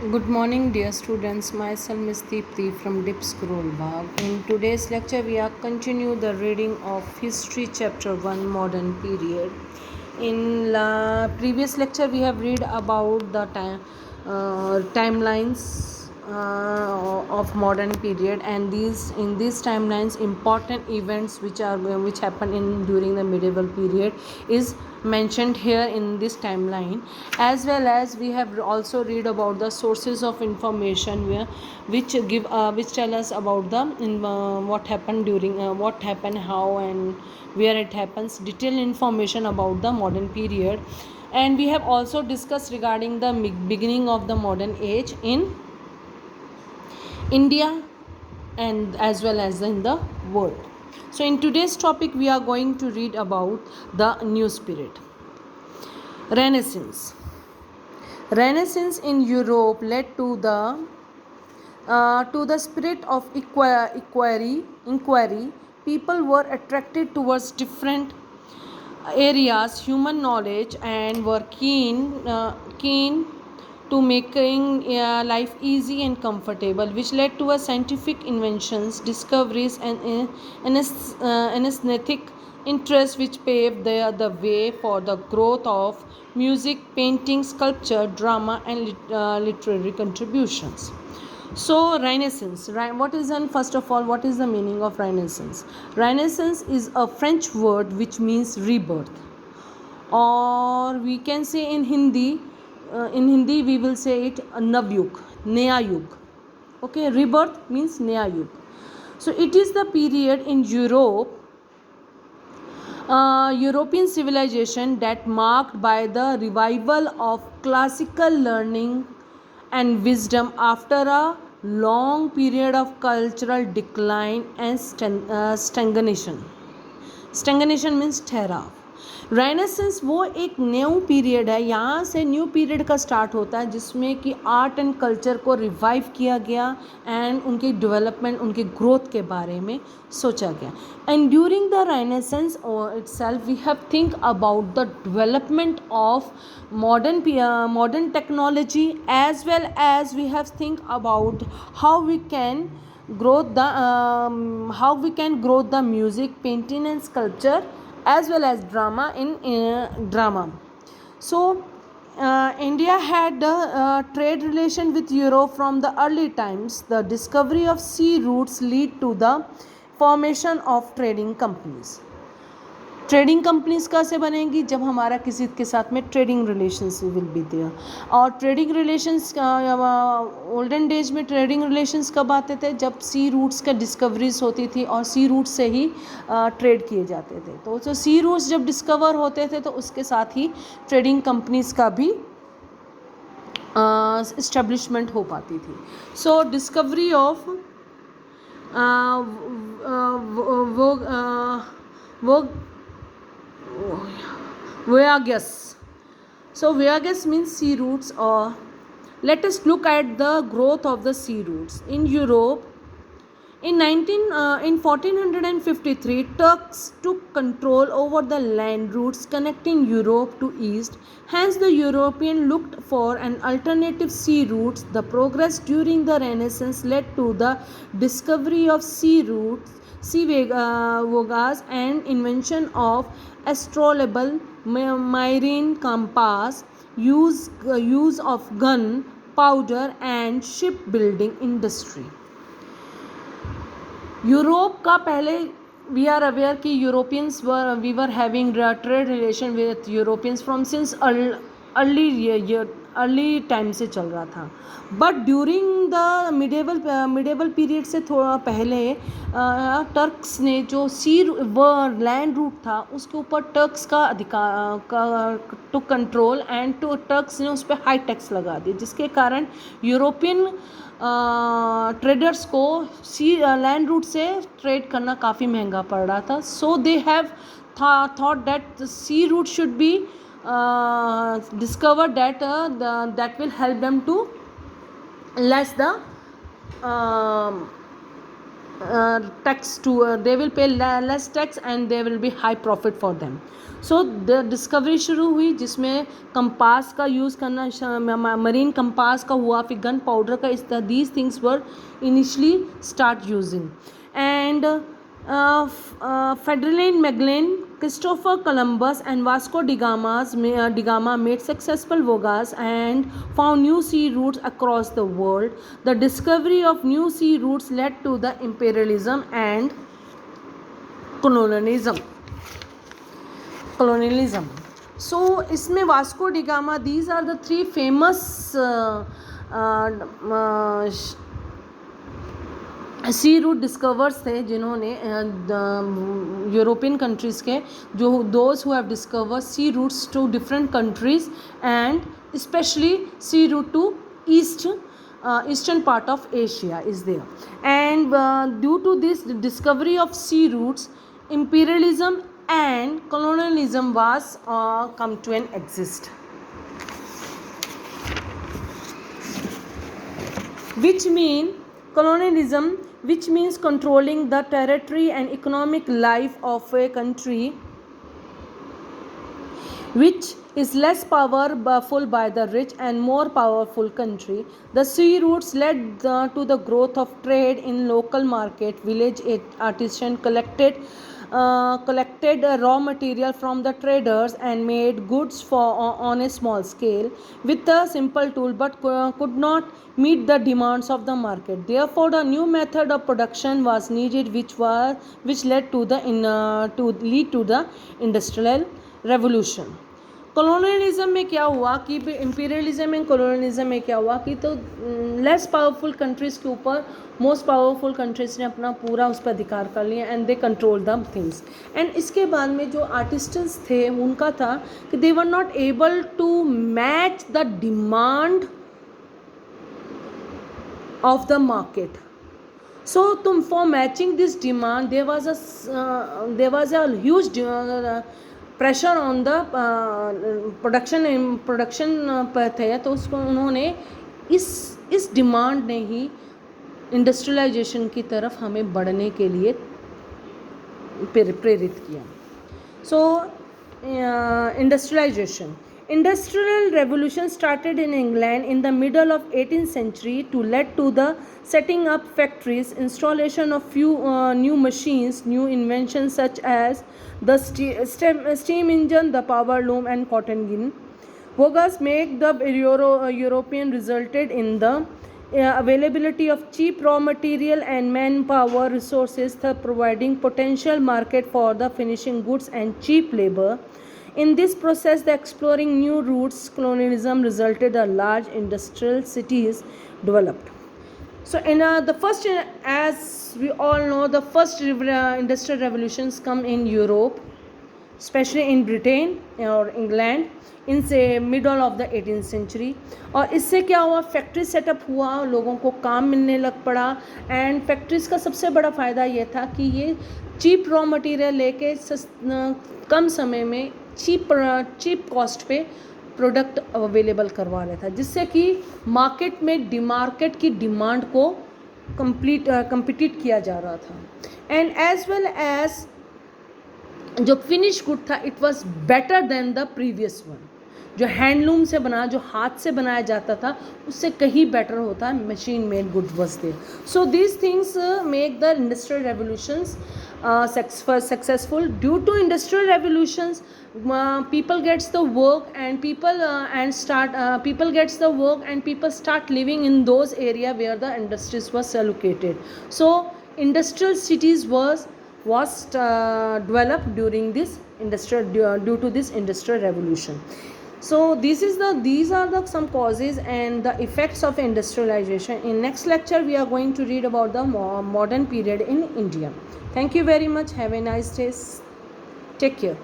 Good morning, dear students. Myself Miss Deepthi from Dip Scroll Bag. In today's lecture, we are continue the reading of History Chapter 1 Modern Period. In the previous lecture, we have read about the timelines of modern period, and these timelines important events which happen in during the medieval period is mentioned here in this timeline, as well as we have also read about the sources of information which tell us about what happened during what happened, how and where it happens, detailed information about the modern period. And we have also discussed regarding the beginning of the modern age in India and as well as in the world. So in today's topic we are going to read about the new spirit. Renaissance. Renaissance in Europe led to the spirit of inquiry. People were attracted towards different areas, human knowledge, and were keen to making life easy and comfortable, which led to a scientific inventions, discoveries, and an aesthetic interest, which paved the way for the growth of music, painting, sculpture, drama, and literary contributions. So, Renaissance. What is and first of all, what is the meaning of Renaissance? Renaissance is a French word which means rebirth, or we can say in Hindi. In Hindi, we will say it Navyug, Naya Yug. Okay, rebirth means Naya Yug. So, it is the period in European civilization that marked by the revival of classical learning and wisdom after a long period of cultural decline and stagnation. Stagnation means ठहराव. Renaissance वो एक new period है, यहाँ से new period का start होता है जिसमें कि आर्ट एंड कल्चर को रिवाइव किया गया एंड उनकी डेवलपमेंट, उनके ग्रोथ के बारे में सोचा गया. And during the renaissance itself we have think about the development of modern technology, as well as we have think about how we can how we can grow the music, painting, and sculpture, as well as drama in drama. So India had a trade relation with Europe from the early times. The discovery of sea routes lead to the formation of trading companies. Trading companies कैसे बनेंगी? जब हमारा किसी के साथ में trading relations will be there. और trading relations olden days में ट्रेडिंग रिलेशंस कब आते थे? जब सी रूट्स का डिस्कवरीज होती थी और सी रूट से ही ट्रेड किए जाते थे. तो जो सी रूट्स जब डिस्कवर होते थे तो उसके साथ ही ट्रेडिंग कंपनीज का भी इस्टेब्लिशमेंट हो पाती थी. सो डिस्कवरी ऑफ वो voyages. So voyages means sea routes, or let us look at the growth of the sea routes in Europe. In 1453, Turks took control over the land routes connecting Europe to East. Hence, the European looked for an alternative sea routes. The progress during the Renaissance led to the discovery of sea routes, voyages, and invention of astrolabe, marine compass, use of gun powder, and shipbuilding industry. Europe का पहले we are aware कि Europeans we were having trade relation with Europeans from since early time से चल रहा था. But during the medieval period से थोड़ा पहले टर्क्स ने जो लैंड रूट था उसके ऊपर टर्क्स का अधिकार टू कंट्रोल, एंड टर्क्स ने उस पर हाई टैक्स लगा दिए, जिसके कारण यूरोपियन ट्रेडर्स को लैंड रूट से ट्रेड करना काफ़ी महंगा पड़ रहा था. So they have thought that sea route should be discovered that will help them to less the tax to they will pay less tax and there will be high profit for them. So the discovery शुरू हुई जिसमें compass का use करना marine compass का हुआ, फिर gun powder का, इस these things were initially start using. And Ferdinand Magellan, Christopher Columbus and Vasco da Gama made successful voyages and found new sea routes across the world. The discovery of new sea routes led to the imperialism and colonialism. So इसमें Vasco da Gama, these are the three famous sea route discovers थे जिन्होंने European countries के, जो those who have discover sea routes to different countries and specially sea route to eastern part of Asia is there. And due to this discovery of sea routes, imperialism and colonialism was come to an exist, which mean colonialism, which means controlling the territory and economic life of a country which is less powerful by the rich and more powerful country. The sea routes led to the growth of trade in local market. Village artisans collected raw material from the traders and made goods on a small scale with a simple tool, but could not meet the demands of the market. Therefore, a new method of production was needed, which led to the industrial revolution. Colonialism में क्या हुआ कि imperialism and colonialism में क्या हुआ कि तो less powerful countries के ऊपर मोस्ट पावरफुल कंट्रीज़ ने अपना पूरा उस पर अधिकार कर लिया and they control the things. And इसके बाद में जो आर्टिस्ट्स थे उनका था कि they were not able to match the demand of the market. So तुम for matching this demand there was a huge pressure on the production पर थे. तो उसको उन्होंने इस डिमांड ने ही इंडस्ट्रियलाइजेशन की तरफ हमें बढ़ने के लिए प्रेरित किया. सो Industrial revolution started in England in the middle of 18th century to led to the setting up factories, installation of few new machines, new inventions such as the steam engine, the power loom and cotton gin. Voyages make the European resulted in the availability of cheap raw material and manpower resources, thus providing potential market for the finishing goods and cheap labor. In this process, the exploring new routes, colonialism resulted in large industrial cities developed. So, in the first, as we all know, the first industrial revolutions come in Europe, especially in Britain or England, in say middle of the 18th century. और इससे क्या हुआ, factory setup हुआ, लोगों को काम मिलने लग पड़ा. एंड फैक्ट्रीज़ का सबसे बड़ा फ़ायदा ये था कि ये चीप रॉ मटेरियल लेके कम समय में चीप कॉस्ट पे प्रोडक्ट अवेलेबल करवा रहा था, जिससे कि मार्केट की डिमांड को कम्पीट किया जा रहा था. एंड एज वेल एज जो फिनिश गुड था, it was better than the previous one. जो हैंडलूम से बना, जो हाथ से बनाया जाता था, उससे कहीं बेटर होता है machine made good was there. So these things make the industrial revolutions successful. Due to industrial revolutions, people gets the work and people start living in those area where the industries was located. So industrial cities was developed during this due to this industrial revolution. So these are the some causes and the effects of industrialization. In next lecture we are going to read about the modern period in India. Thank you very much. Have a nice day. Take care.